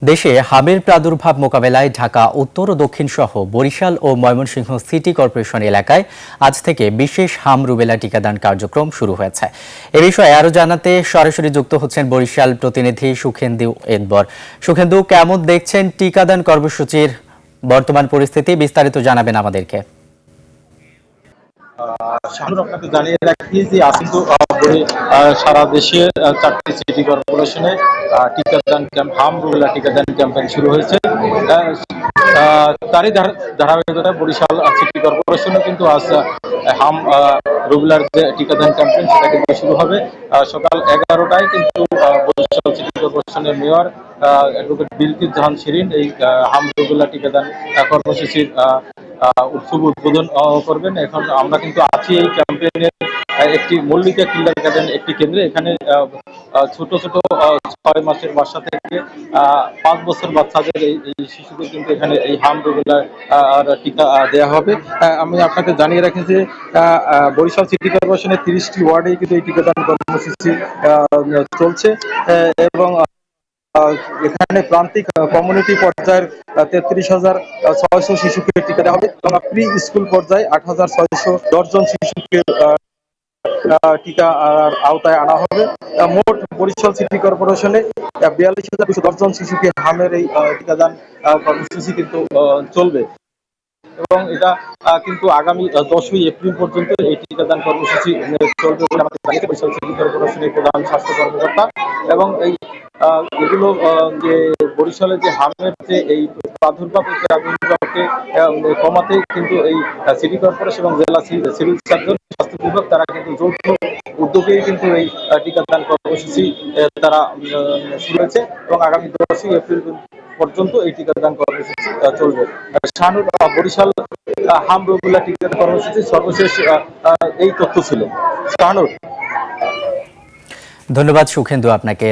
দেশে হামের প্রাদুর্ভাব মোকাবেলায় ঢাকা উত্তর ও দক্ষিণ সহ বরিশাল ও ময়মনসিংহ সিটি কর্পোরেশন এলাকায় আজ থেকে বিশেষ হাম রুবেলা টিকাদান কার্যক্রম শুরু হয়েছে। এ বিষয়ে আরো জানাতে সরাসরি যুক্ত হচ্ছেন বরিশাল প্রতিনিধি সুখেন্দু একবর। সুখেন্দু, কেমন দেখছেন টিকাদান কর্মসূচির বর্তমান পরিস্থিতি? বিস্তারিত জানাবেন আমাদেরকে। আপনাকে জানিয়ে রাখি যে আজ কিন্তু সারা দেশের 4টি সিটি কর্পোরেশনে টিকাদান ক্যাম্প, হাম রুবেলা টিকাদান ক্যাম্পেইন শুরু হয়েছে। তারই ধারাবাহিকতায় বরিশাল সিটি কর্পোরেশনে কিন্তু আজ হাম রুবেলার যে টিকাদান ক্যাম্পেইন সেটা কিন্তু শুরু হবে সকাল 11টায়। কিন্তু বরিশাল সিটি কর্পোরেশনের মেয়র অ্যাডভোকেট বিলকিস জাহান শিরিন এই হাম রুবেলা টিকাদান কর্মসূচির উৎসব উদ্বোধন করবেন। এখন আমরা কিন্তু আছি এই ক্যাম্পেইনের একটি মল্লিকা কিন্ডার গার্ডেন একটি কেন্দ্রে। এখানে ছোট ছোট 6 মাসের বাচ্চা থেকে 5 বছর বাচ্চাদের এই শিশুদের কিন্তু এখানে এই হাম রুবেলার টিকা দেওয়া হবে। আমি আপনাকে জানিয়ে রাখি যে বরিশাল সিটি কর্পোরেশনের 30টি ওয়ার্ডেই কিন্তু এই টিকাদান কর্মসূচি চলছে এবং এখানে প্রান্তিক কমিউনিটি পর্যায়ের 33,600 শিশুকে টিকা দেওয়া হবে এবং প্রি স্কুল পর্যায়ে 8,610 জন শিশুকে টিকা আওতায় আনা হবে। মোট বরিশাল সিটি কর্পোরেশনে 42,210 জন শিশুকে হামের এই টিকাদান কর্মসূচি কিন্তু চলবে এবং এটা কিন্তু আগামী 10ই এপ্রিল পর্যন্ত এই টিকাদান কর্মসূচি চলবে বলে আমাদের জানিয়েছে বরিশাল সিটি কর্পোরেশনের প্রধান স্বাস্থ্য কর্মকর্তা। এবং এই এগুলো যে বরিশালের যে হামের যে এই প্রাদুর্ভাবকে কমাতে কিন্তু এই সিটি কর্পোরেশন এবং জেলা সিভিল সার্জন, স্বাস্থ্য বিভাগ তারা কিন্তু যৌথ উদ্যোগেই কিন্তু এই টিকাদান কর্মসূচি তারা শুরু হয়েছে এবং আগামী 10ই এপ্রিল পর্যন্ত এই টিকাদান কর্মসূচি চলবে। শাহানুর, বরিশাল হাম রুবেলা টিকাদান কর্মসূচি সর্বশেষ এই তথ্য ছিল। শাহানুর, ধন্যবাদ সুখেন্দু আপনাকে।